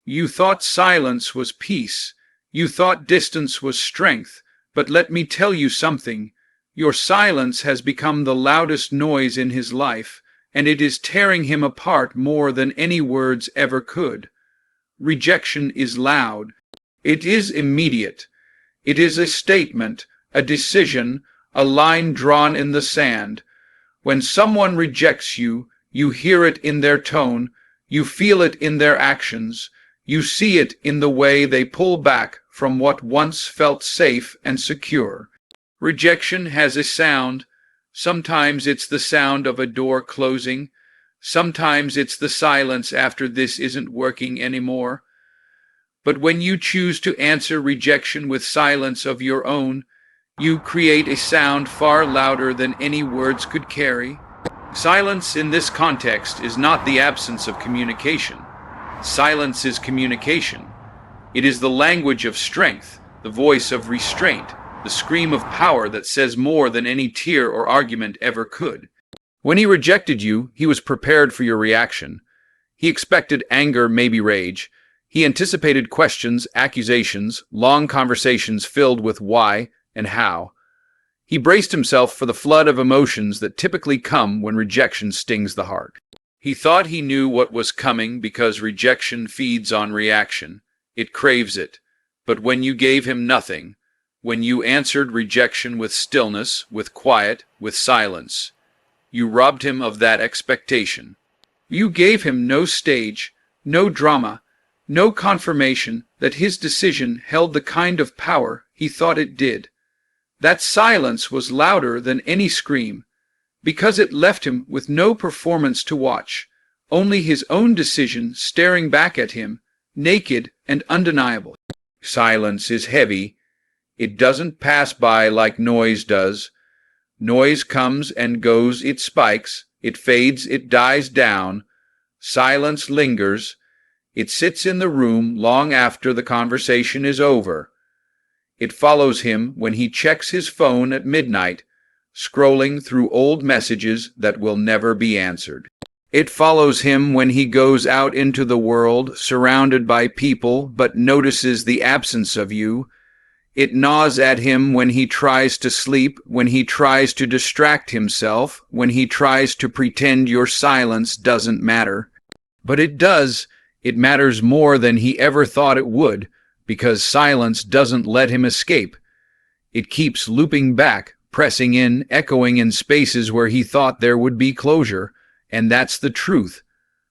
You thought silence was peace. You thought distance was strength. But let me tell you something. Your silence has become the loudest noise in his life, and it is tearing him apart more than any words ever could. Rejection is loud. It is immediate. It is a statement, a decision, a line drawn in the sand. When someone rejects you, you hear it in their tone, you feel it in their actions, you see it in the way they pull back from what once felt safe and secure. Rejection has a sound. Sometimes it's the sound of a door closing. Sometimes it's the silence after "this isn't working anymore." But when you choose to answer rejection with silence of your own, you create a sound far louder than any words could carry. Silence in this context is not the absence of communication. Silence is communication. It is the language of strength, the voice of restraint, the scream of power that says more than any tear or argument ever could. When he rejected you, he was prepared for your reaction. He expected anger, maybe rage. He anticipated questions, accusations, long conversations filled with why and how. He braced himself for the flood of emotions that typically come when rejection stings the heart. He thought he knew what was coming because rejection feeds on reaction. It craves it. But when you gave him nothing, when you answered rejection with stillness, with quiet, with silence, you robbed him of that expectation. You gave him no stage, no drama, no confirmation that his decision held the kind of power he thought it did. That silence was louder than any scream, because it left him with no performance to watch, only his own decision staring back at him, naked and undeniable. Silence is heavy. It doesn't pass by like noise does. Noise comes and goes, it spikes, it fades, it dies down. Silence lingers. It sits in the room long after the conversation is over. It follows him when he checks his phone at midnight, scrolling through old messages that will never be answered. It follows him when he goes out into the world, surrounded by people, but notices the absence of you. It gnaws at him when he tries to sleep, when he tries to distract himself, when he tries to pretend your silence doesn't matter. But it does. It matters more than he ever thought it would, because silence doesn't let him escape. It keeps looping back, pressing in, echoing in spaces where he thought there would be closure. And that's the truth.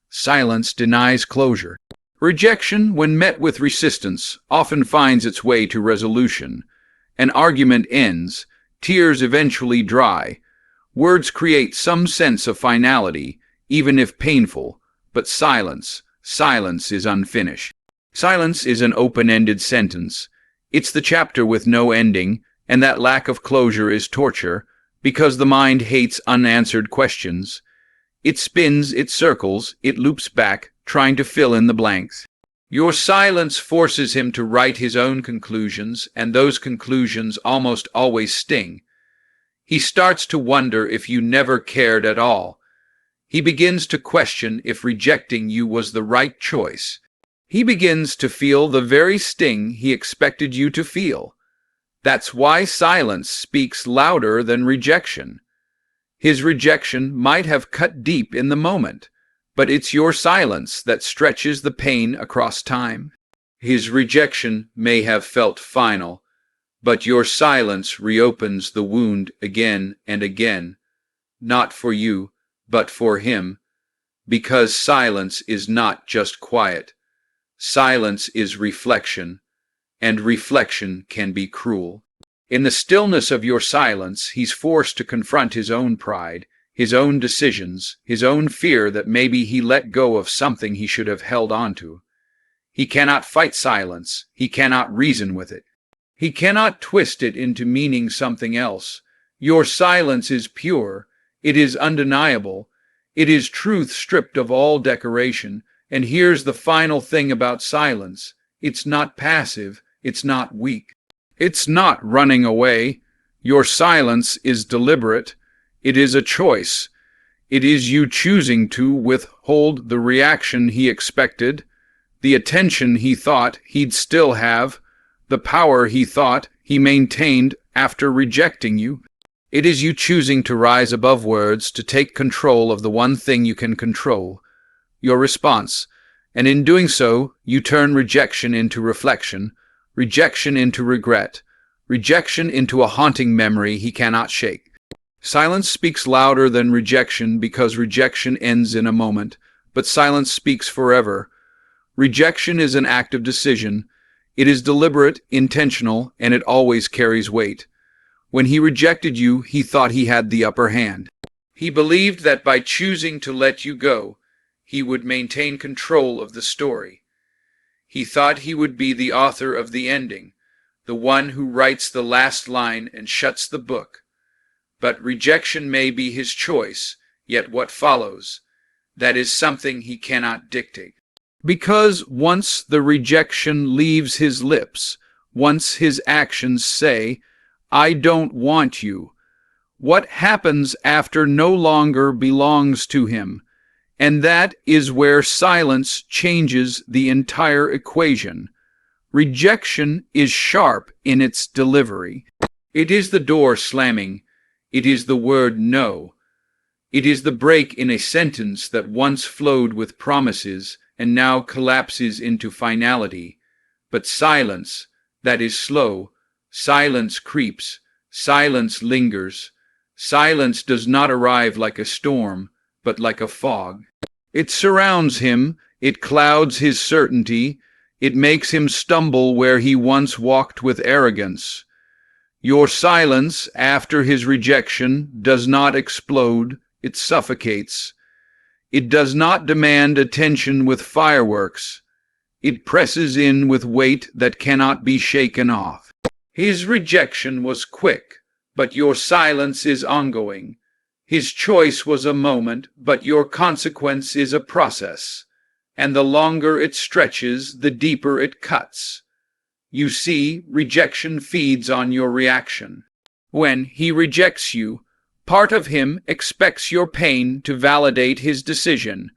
Silence denies closure. Rejection, when met with resistance, often finds its way to resolution. An argument ends. Tears eventually dry. Words create some sense of finality, even if painful. But silence is unfinished. Silence is an open-ended sentence. It's the chapter with no ending, and that lack of closure is torture, because the mind hates unanswered questions. It spins, it circles, it loops back, trying to fill in the blanks. Your silence forces him to write his own conclusions, and those conclusions almost always sting. He starts to wonder if you never cared at all. He begins to question if rejecting you was the right choice. He begins to feel the very sting he expected you to feel. That's why silence speaks louder than rejection. His rejection might have cut deep in the moment, but it's your silence that stretches the pain across time. His rejection may have felt final, but your silence reopens the wound again and again, not for you, but for him, because silence is not just quiet. Silence is reflection, and reflection can be cruel. In the stillness of your silence, he's forced to confront his own pride, his own decisions, his own fear that maybe he let go of something he should have held on to. He cannot fight silence. He cannot reason with it. He cannot twist it into meaning something else. Your silence is pure. It is undeniable. It is truth stripped of all decoration. And here's the final thing about silence. It's not passive. It's not weak. It's not running away. Your silence is deliberate. It is a choice. It is you choosing to withhold the reaction he expected, the attention he thought he'd still have, the power he thought he maintained after rejecting you. It is you choosing to rise above words, to take control of the one thing you can control, your response, and in doing so, you turn rejection into reflection, rejection into regret, rejection into a haunting memory he cannot shake. Silence speaks louder than rejection because rejection ends in a moment, but silence speaks forever. Rejection is an act of decision. It is deliberate, intentional, and it always carries weight. When he rejected you, he thought he had the upper hand. He believed that by choosing to let you go, he would maintain control of the story. He thought he would be the author of the ending, the one who writes the last line and shuts the book. But rejection may be his choice, yet what follows, that is something he cannot dictate. Because once the rejection leaves his lips, once his actions say, "I don't want you," what happens after no longer belongs to him. And that is where silence changes the entire equation. Rejection is sharp in its delivery. It is the door slamming. It is the word no. It is the break in a sentence that once flowed with promises and now collapses into finality. But silence, that is slow, silence creeps, silence lingers. Silence does not arrive like a storm, but like a fog. It surrounds him, it clouds his certainty, it makes him stumble where he once walked with arrogance. Your silence, after his rejection, does not explode, it suffocates. It does not demand attention with fireworks. It presses in with weight that cannot be shaken off. His rejection was quick, but your silence is ongoing. His choice was a moment, but your consequence is a process. And the longer it stretches, the deeper it cuts. You see, rejection feeds on your reaction. When he rejects you, part of him expects your pain to validate his decision.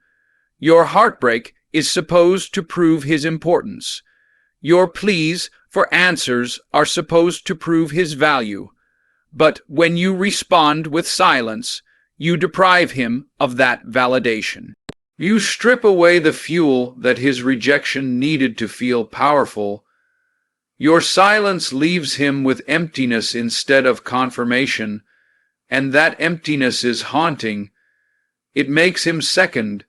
Your heartbreak is supposed to prove his importance. Your pleas for answers are supposed to prove his value. But when you respond with silence, you deprive him of that validation. You strip away the fuel that his rejection needed to feel powerful. Your silence leaves him with emptiness instead of confirmation, and that emptiness is haunting. It makes him second.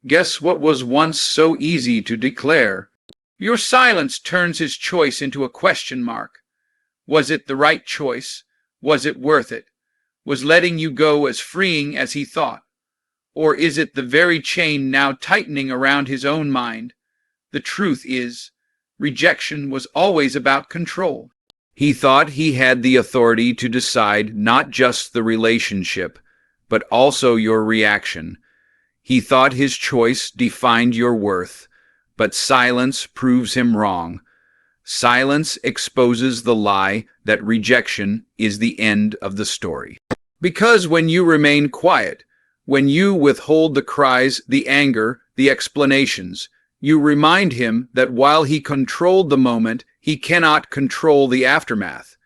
Guess what was once so easy to declare? Your silence turns his choice into a question mark. Was it the right choice? Was it worth it? Was letting you go as freeing as he thought? Or is it the very chain now tightening around his own mind? The truth is, rejection was always about control. He thought he had the authority to decide not just the relationship, but also your reaction. He thought his choice defined your worth, but silence proves him wrong. Silence exposes the lie that rejection is the end of the story. Because when you remain quiet, when you withhold the cries, the anger, the explanations, you remind him that while he controlled the moment, he cannot control the aftermath.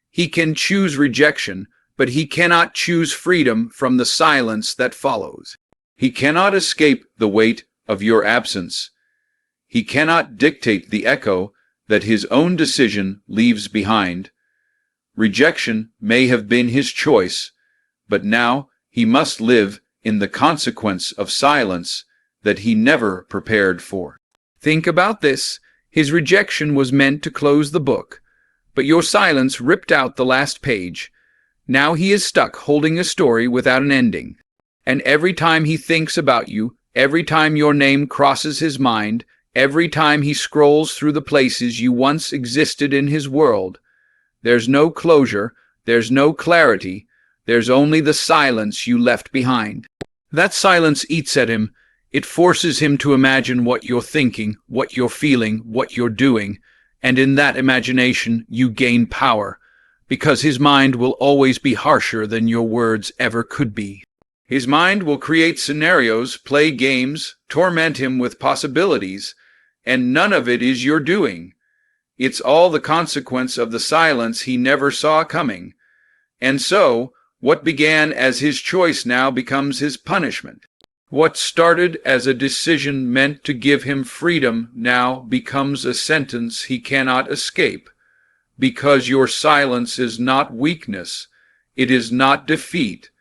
He can choose rejection, but he cannot choose freedom from the silence that follows. He cannot escape the weight of your absence. He cannot dictate the echo that his own decision leaves behind. Rejection may have been his choice, but now he must live in the consequence of silence that he never prepared for. Think about this. His rejection was meant to close the book, but your silence ripped out the last page. Now he is stuck holding a story without an ending. And every time he thinks about you, every time your name crosses his mind, every time he scrolls through the places you once existed in his world, there's no closure, there's no clarity, there's only the silence you left behind. That silence eats at him. It forces him to imagine what you're thinking, what you're feeling, what you're doing, and in that imagination you gain power, because his mind will always be harsher than your words ever could be. His mind will create scenarios, play games, torment him with possibilities, and none of it is your doing. It's all the consequence of the silence he never saw coming. And so, what began as his choice now becomes his punishment. What started as a decision meant to give him freedom now becomes a sentence he cannot escape. Because your silence is not weakness, it is not defeat,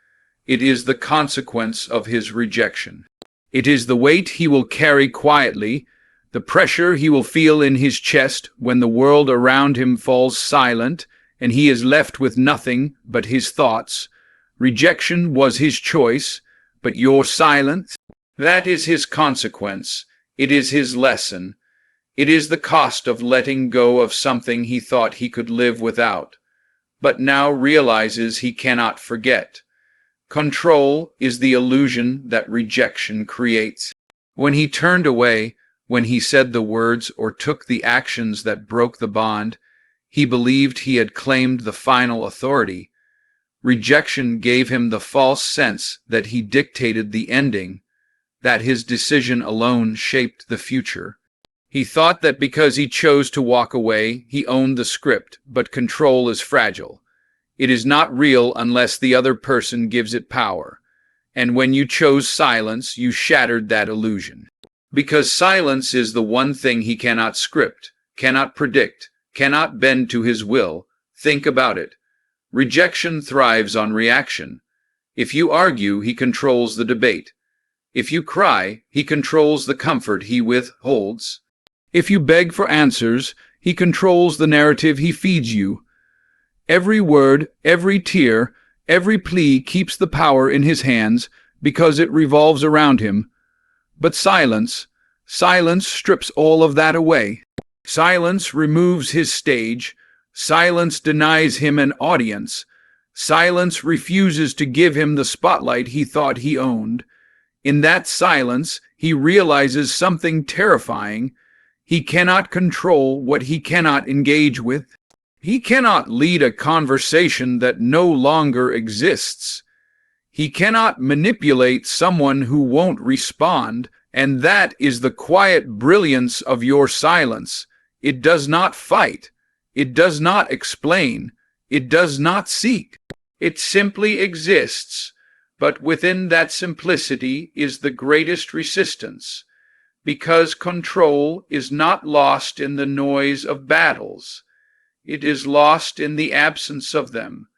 it is the consequence of his rejection. It is the weight he will carry quietly, the pressure he will feel in his chest when the world around him falls silent and he is left with nothing but his thoughts. Rejection was his choice, but your silence, that is his consequence. It is his lesson. It is the cost of letting go of something he thought he could live without, but now realizes he cannot forget. Control is the illusion that rejection creates. When he turned away, when he said the words or took the actions that broke the bond, he believed he had claimed the final authority. Rejection gave him the false sense that he dictated the ending, that his decision alone shaped the future. He thought that because he chose to walk away, he owned the script, but control is fragile. It is not real unless the other person gives it power. And when you chose silence, you shattered that illusion. Because silence is the one thing he cannot script, cannot predict, cannot bend to his will. Think about it. Rejection thrives on reaction. If you argue, he controls the debate. If you cry, he controls the comfort he withholds. If you beg for answers, he controls the narrative he feeds you. Every word, every tear, every plea keeps the power in his hands because it revolves around him. But silence strips all of that away. Silence removes his stage. Silence denies him an audience. Silence refuses to give him the spotlight he thought he owned. In that silence, he realizes something terrifying. He cannot control what he cannot engage with. He cannot lead a conversation that no longer exists. He cannot manipulate someone who won't respond, and that is the quiet brilliance of your silence. It does not fight. It does not explain. It does not seek. It simply exists. But within that simplicity is the greatest resistance, because control is not lost in the noise of battles. It is lost in the absence of them.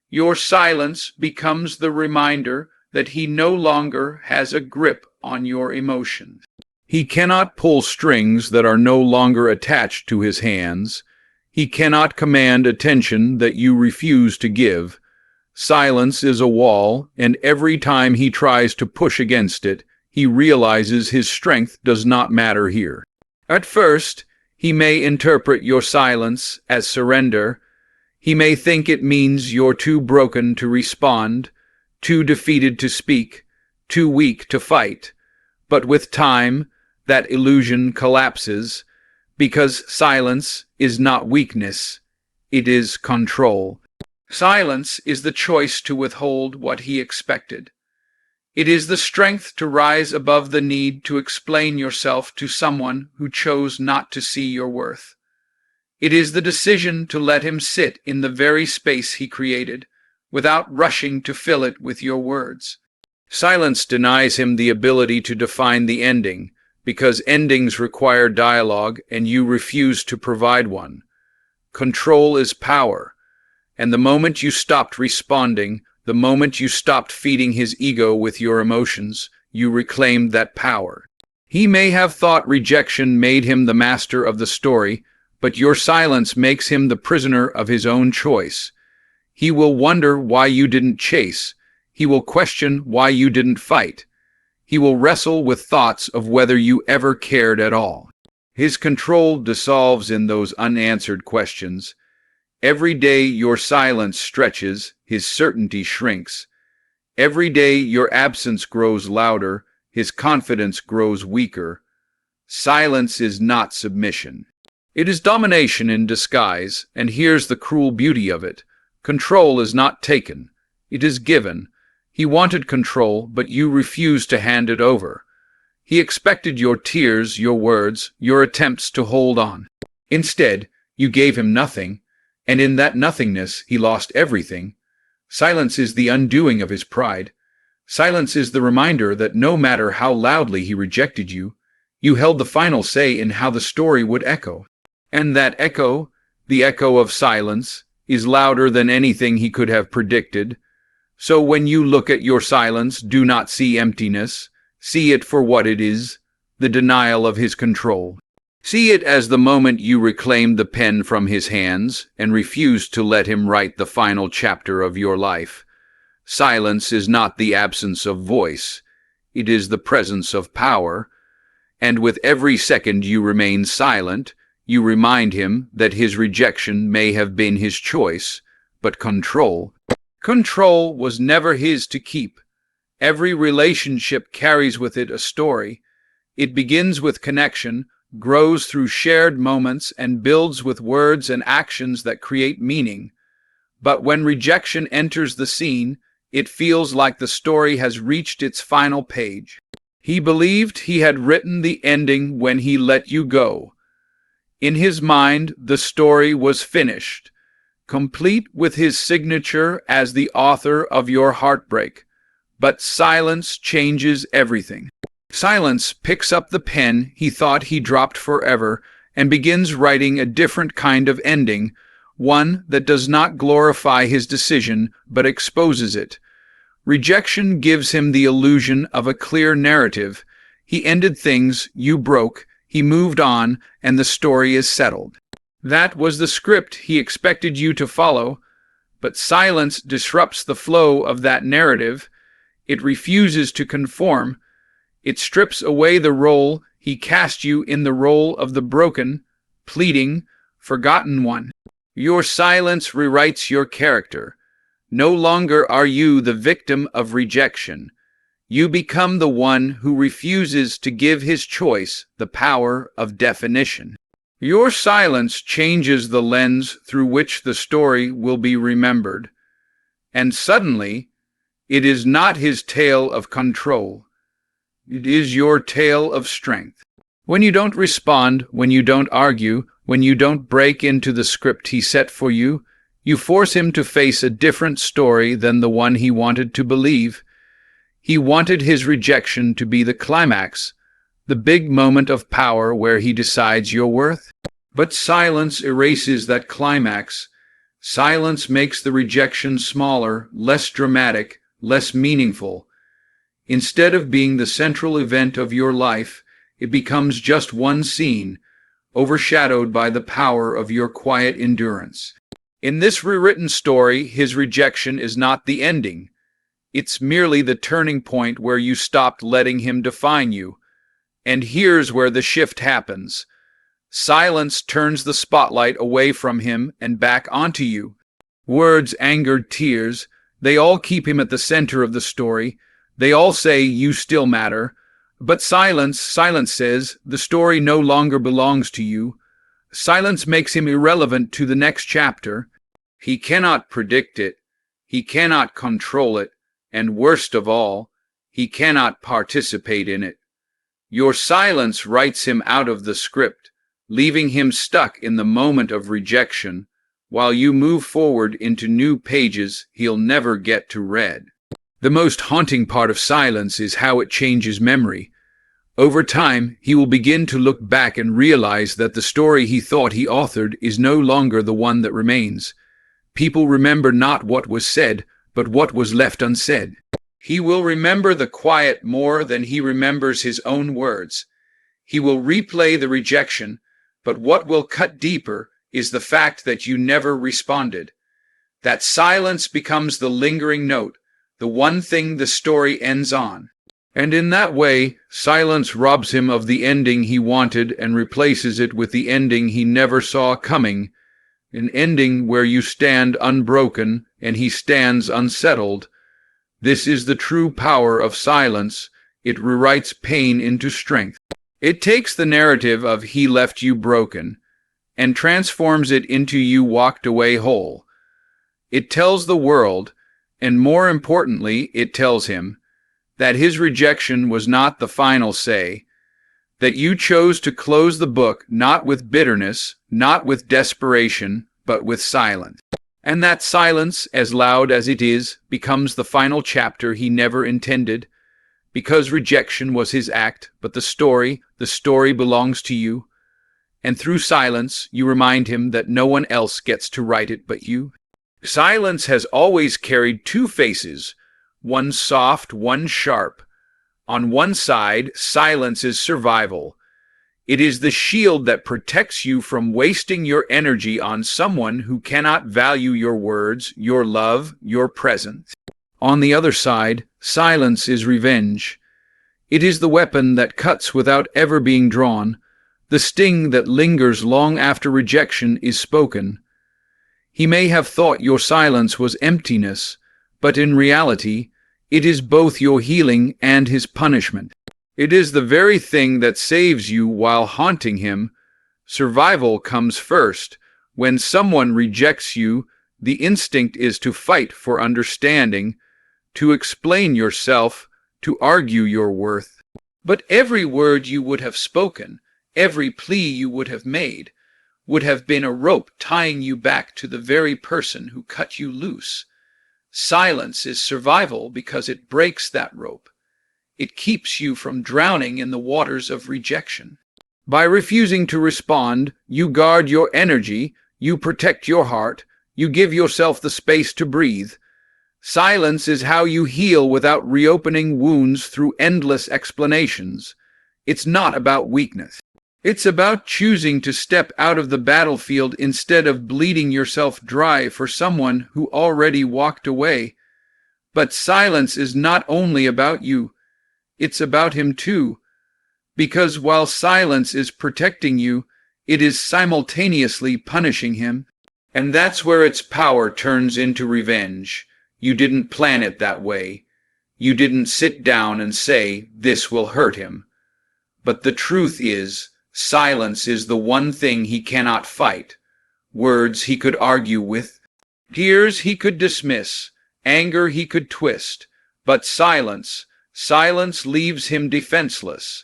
Your silence becomes the reminder that he no longer has a grip on your emotions. He cannot pull strings that are no longer attached to his hands. He cannot command attention that you refuse to give. Silence is a wall, and every time he tries to push against it, he realizes his strength does not matter here. At first, he may interpret your silence as surrender. He may think it means you're too broken to respond, too defeated to speak, too weak to fight. But with time, that illusion collapses, because silence is not weakness, it is control. Silence is the choice to withhold what he expected. It is the strength to rise above the need to explain yourself to someone who chose not to see your worth. It is the decision to let him sit in the very space he created, without rushing to fill it with your words. Silence denies him the ability to define the ending, because endings require dialogue and you refuse to provide one. Control is power, and the moment you stopped responding, the moment you stopped feeding his ego with your emotions, you reclaimed that power. He may have thought rejection made him the master of the story, but your silence makes him the prisoner of his own choice. He will wonder why you didn't chase. He will question why you didn't fight. He will wrestle with thoughts of whether you ever cared at all. His control dissolves in those unanswered questions. Every day your silence stretches, his certainty shrinks. Every day your absence grows louder, his confidence grows weaker. Silence is not submission. It is domination in disguise, and here's the cruel beauty of it. Control is not taken. It is given. He wanted control, but you refused to hand it over. He expected your tears, your words, your attempts to hold on. Instead, you gave him nothing, and in that nothingness he lost everything. Silence is the undoing of his pride. Silence is the reminder that no matter how loudly he rejected you, you held the final say in how the story would echo. And that echo, the echo of silence, is louder than anything he could have predicted. So when you look at your silence, do not see emptiness. See it for what it is, the denial of his control. See it as the moment you reclaimed the pen from his hands and refused to let him write the final chapter of your life. Silence is not the absence of voice. It is the presence of power. And with every second you remain silent, you remind him that his rejection may have been his choice, but control was never his to keep. Every relationship carries with it a story. It begins with connection, grows through shared moments, and builds with words and actions that create meaning. But when rejection enters the scene, it feels like the story has reached its final page. He believed he had written the ending when he let you go. In his mind, the story was finished, complete with his signature as the author of your heartbreak. But silence changes everything. Silence picks up the pen he thought he dropped forever and begins writing a different kind of ending, one that does not glorify his decision but exposes it. Rejection gives him the illusion of a clear narrative. He ended things, you broke, he moved on, and the story is settled. That was the script he expected you to follow, but silence disrupts the flow of that narrative. It refuses to conform. It strips away the role he cast you in, the role of the broken, pleading, forgotten one. Your silence rewrites your character. No longer are you the victim of rejection. You become the one who refuses to give his choice the power of definition. Your silence changes the lens through which the story will be remembered. And suddenly, it is not his tale of control. It is your tale of strength. When you don't respond, when you don't argue, when you don't break into the script he set for you, you force him to face a different story than the one he wanted to believe. He wanted his rejection to be the climax, the big moment of power where he decides your worth. But silence erases that climax. Silence makes the rejection smaller, less dramatic, less meaningful. Instead of being the central event of your life, it becomes just one scene, overshadowed by the power of your quiet endurance. In this rewritten story, his rejection is not the ending. It's merely the turning point where you stopped letting him define you. And here's where the shift happens. Silence turns the spotlight away from him and back onto you. Words, anger, tears, they all keep him at the center of the story. They all say you still matter. But silence says the story no longer belongs to you. Silence makes him irrelevant to the next chapter. He cannot predict it. He cannot control it. And worst of all, he cannot participate in it. Your silence writes him out of the script, leaving him stuck in the moment of rejection, while you move forward into new pages he'll never get to read. The most haunting part of silence is how it changes memory. Over time, he will begin to look back and realize that the story he thought he authored is no longer the one that remains. People remember not what was said, but what was left unsaid. He will remember the quiet more than he remembers his own words. He will replay the rejection, but what will cut deeper is the fact that you never responded. That silence becomes the lingering note, the one thing the story ends on. And in that way, silence robs him of the ending he wanted and replaces it with the ending he never saw coming, an ending where you stand unbroken and he stands unsettled. This is the true power of silence. It rewrites pain into strength. It takes the narrative of he left you broken and transforms it into you walked away whole. It tells the world, and more importantly, it tells him, that his rejection was not the final say, that you chose to close the book not with bitterness, not with desperation, but with silence. And that silence, as loud as it is, becomes the final chapter he never intended, because rejection was his act, but the story belongs to you. And through silence, you remind him that no one else gets to write it but you. Silence has always carried two faces, one soft, one sharp. On one side, silence is survival. It is the shield that protects you from wasting your energy on someone who cannot value your words, your love, your presence. On the other side, silence is revenge. It is the weapon that cuts without ever being drawn, the sting that lingers long after rejection is spoken. He may have thought your silence was emptiness, but in reality, it is both your healing and his punishment. It is the very thing that saves you while haunting him. Survival comes first. When someone rejects you, the instinct is to fight for understanding, to explain yourself, to argue your worth. But every word you would have spoken, every plea you would have made, would have been a rope tying you back to the very person who cut you loose. Silence is survival because it breaks that rope. It keeps you from drowning in the waters of rejection. By refusing to respond, you guard your energy, you protect your heart, you give yourself the space to breathe. Silence is how you heal without reopening wounds through endless explanations. It's not about weakness. It's about choosing to step out of the battlefield instead of bleeding yourself dry for someone who already walked away. But silence is not only about you, it's about him too. Because while silence is protecting you, it is simultaneously punishing him. And that's where its power turns into revenge. You didn't plan it that way. You didn't sit down and say, "This will hurt him." But the truth is, silence is the one thing he cannot fight. Words he could argue with, tears he could dismiss, anger he could twist. But silence leaves him defenseless.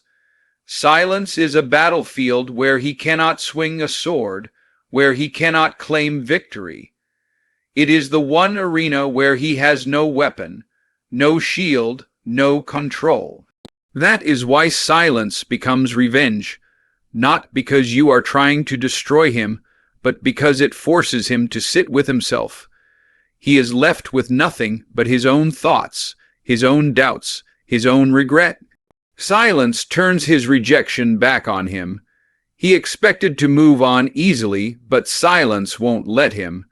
Silence is a battlefield where he cannot swing a sword, where he cannot claim victory. It is the one arena where he has no weapon, no shield, no control. That is why silence becomes revenge. Not because you are trying to destroy him, but because it forces him to sit with himself. He is left with nothing but his own thoughts, his own doubts, his own regret. Silence turns his rejection back on him. He expected to move on easily, but silence won't let him.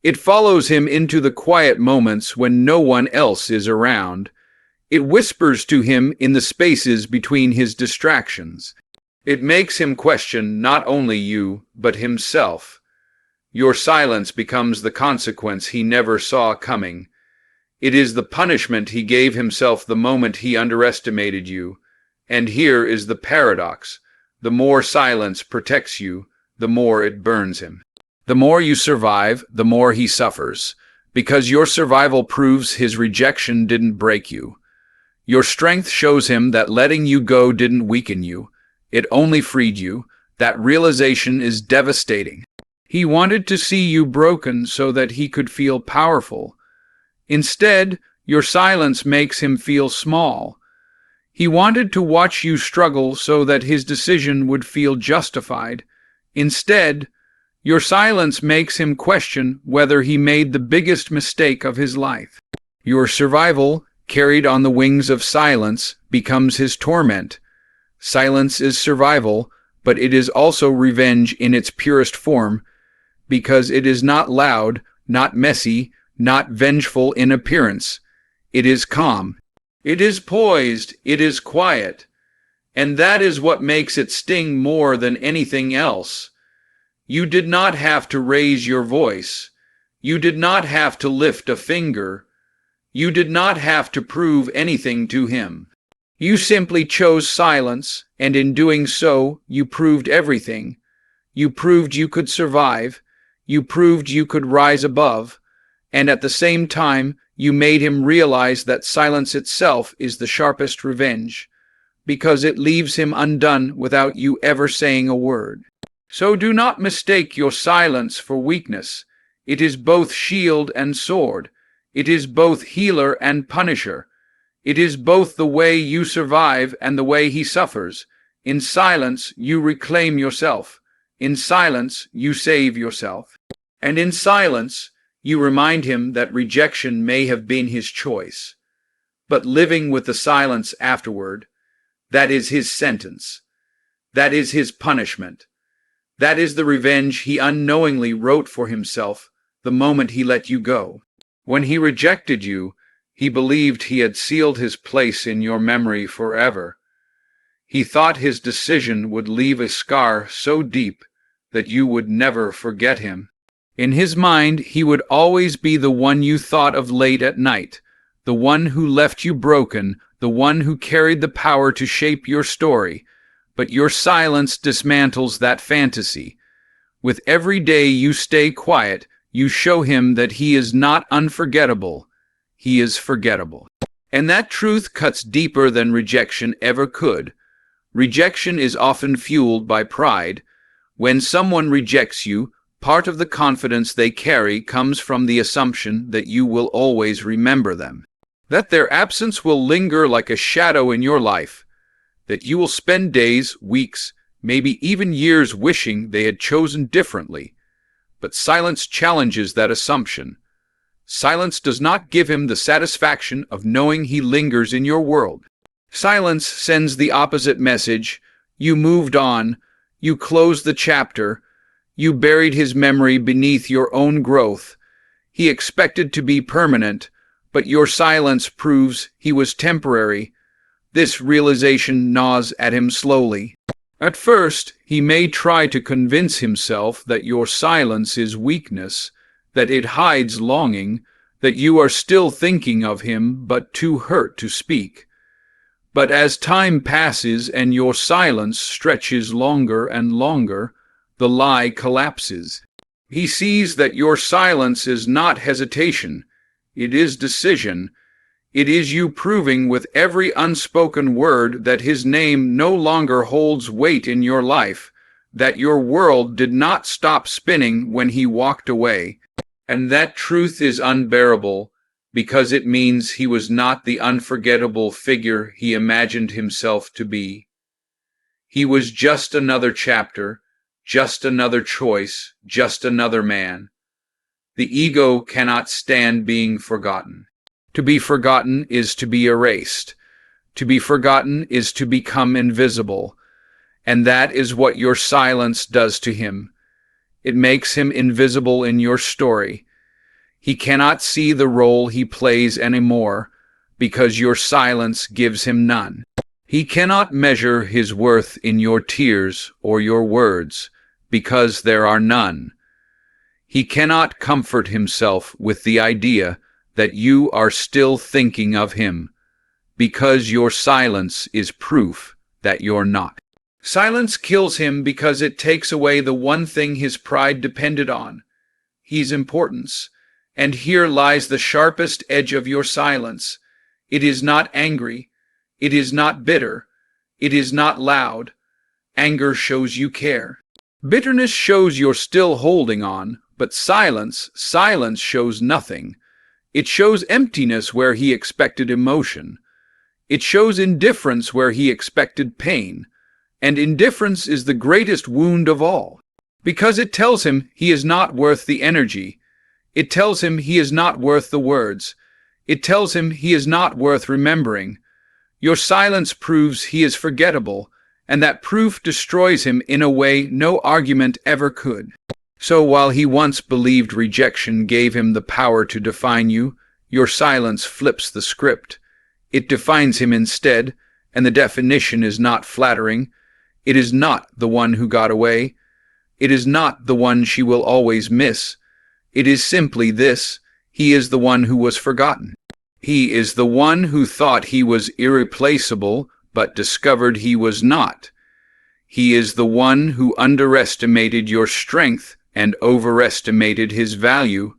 It follows him into the quiet moments when no one else is around. It whispers to him in the spaces between his distractions. It makes him question not only you, but himself. Your silence becomes the consequence he never saw coming. It is the punishment he gave himself the moment he underestimated you. And here is the paradox. The more silence protects you, the more it burns him. The more you survive, the more he suffers, because your survival proves his rejection didn't break you. Your strength shows him that letting you go didn't weaken you. It only freed you. That realization is devastating. He wanted to see you broken so that he could feel powerful. Instead, your silence makes him feel small. He wanted to watch you struggle so that his decision would feel justified. Instead, your silence makes him question whether he made the biggest mistake of his life. Your survival, carried on the wings of silence, becomes his torment. Silence is survival, but it is also revenge in its purest form, because it is not loud, not messy, not vengeful in appearance. It is calm. It is poised. It is quiet. And that is what makes it sting more than anything else. You did not have to raise your voice. You did not have to lift a finger. You did not have to prove anything to him. You simply chose silence, and in doing so, you proved everything. You proved you could survive. You proved you could rise above. And at the same time, you made him realize that silence itself is the sharpest revenge, because it leaves him undone without you ever saying a word. So do not mistake your silence for weakness. It is both shield and sword. It is both healer and punisher. It is both the way you survive and the way he suffers. In silence, you reclaim yourself. In silence, you save yourself. And in silence, you remind him that rejection may have been his choice. But living with the silence afterward, that is his sentence. That is his punishment. That is the revenge he unknowingly wrote for himself the moment he let you go. When he rejected you, he believed he had sealed his place in your memory forever. He thought his decision would leave a scar so deep that you would never forget him. In his mind, he would always be the one you thought of late at night, the one who left you broken, the one who carried the power to shape your story. But your silence dismantles that fantasy. With every day you stay quiet, you show him that he is not unforgettable. He is forgettable. And that truth cuts deeper than rejection ever could. Rejection is often fueled by pride. When someone rejects you, part of the confidence they carry comes from the assumption that you will always remember them, that their absence will linger like a shadow in your life, that you will spend days, weeks, maybe even years wishing they had chosen differently. But silence challenges that assumption. Silence does not give him the satisfaction of knowing he lingers in your world. Silence sends the opposite message. You moved on. You closed the chapter. You buried his memory beneath your own growth. He expected to be permanent, but your silence proves he was temporary. This realization gnaws at him slowly. At first, he may try to convince himself that your silence is weakness, that it hides longing, that you are still thinking of him but too hurt to speak. But as time passes and your silence stretches longer and longer, the lie collapses. He sees that your silence is not hesitation, it is decision. It is you proving with every unspoken word that his name no longer holds weight in your life, that your world did not stop spinning when he walked away. And that truth is unbearable, because it means he was not the unforgettable figure he imagined himself to be. He was just another chapter, just another choice, just another man. The ego cannot stand being forgotten. To be forgotten is to be erased. To be forgotten is to become invisible. And that is what your silence does to him. It makes him invisible in your story. He cannot see the role he plays anymore, because your silence gives him none. He cannot measure his worth in your tears or your words, because there are none. He cannot comfort himself with the idea that you are still thinking of him, because your silence is proof that you're not. Silence kills him because it takes away the one thing his pride depended on, his importance. And here lies the sharpest edge of your silence. It is not angry. It is not bitter. It is not loud. Anger shows you care. Bitterness shows you're still holding on, but silence shows nothing. It shows emptiness where he expected emotion. It shows indifference where he expected pain. And indifference is the greatest wound of all, because it tells him he is not worth the energy. It tells him he is not worth the words. It tells him he is not worth remembering. Your silence proves he is forgettable, and that proof destroys him in a way no argument ever could. So while he once believed rejection gave him the power to define you, your silence flips the script. It defines him instead, and the definition is not flattering. It is not the one who got away. It is not the one she will always miss. It is simply this: he is the one who was forgotten. He is the one who thought he was irreplaceable, but discovered he was not. He is the one who underestimated your strength and overestimated his value.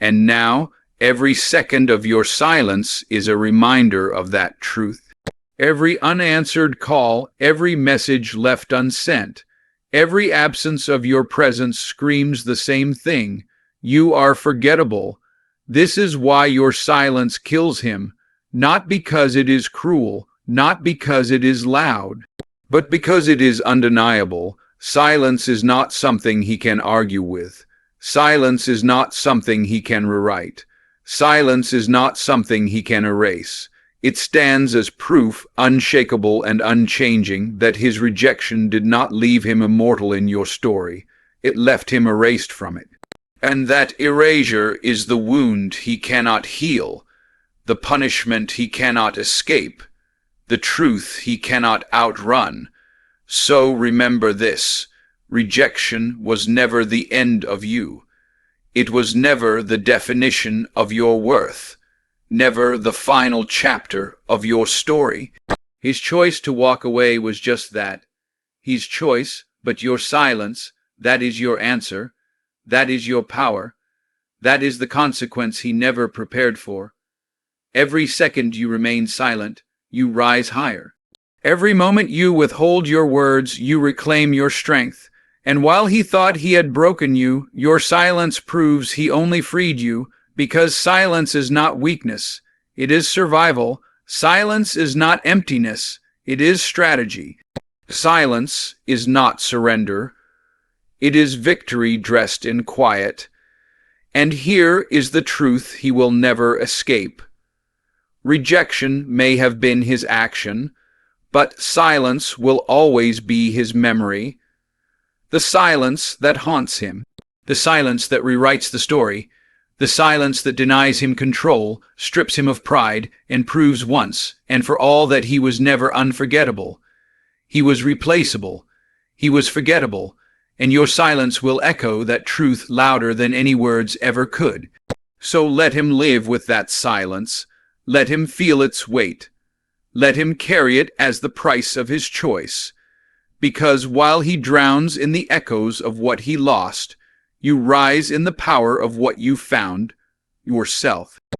And now, every second of your silence is a reminder of that truth. Every unanswered call, every message left unsent, every absence of your presence screams the same thing. You are forgettable. This is why your silence kills him, not because it is cruel, not because it is loud, but because it is undeniable. Silence is not something he can argue with. Silence is not something he can rewrite. Silence is not something he can erase. It stands as proof, unshakable and unchanging, that his rejection did not leave him immortal in your story. It left him erased from it. And that erasure is the wound he cannot heal, the punishment he cannot escape, the truth he cannot outrun. So remember this: rejection was never the end of you. It was never the definition of your worth, never the final chapter of your story. His choice to walk away was just that. His choice, but your silence, that is your answer, that is your power, that is the consequence he never prepared for. Every second you remain silent, you rise higher. Every moment you withhold your words, you reclaim your strength. And while he thought he had broken you, your silence proves he only freed you, because silence is not weakness, it is survival. Silence is not emptiness, it is strategy. Silence is not surrender, it is victory dressed in quiet. And here is the truth he will never escape. Rejection may have been his action, but silence will always be his memory. The silence that haunts him, the silence that rewrites the story, the silence that denies him control, strips him of pride, and proves once and for all that he was never unforgettable. He was replaceable, he was forgettable, and your silence will echo that truth louder than any words ever could. So let him live with that silence, let him feel its weight, let him carry it as the price of his choice. Because while he drowns in the echoes of what he lost, you rise in the power of what you found, yourself.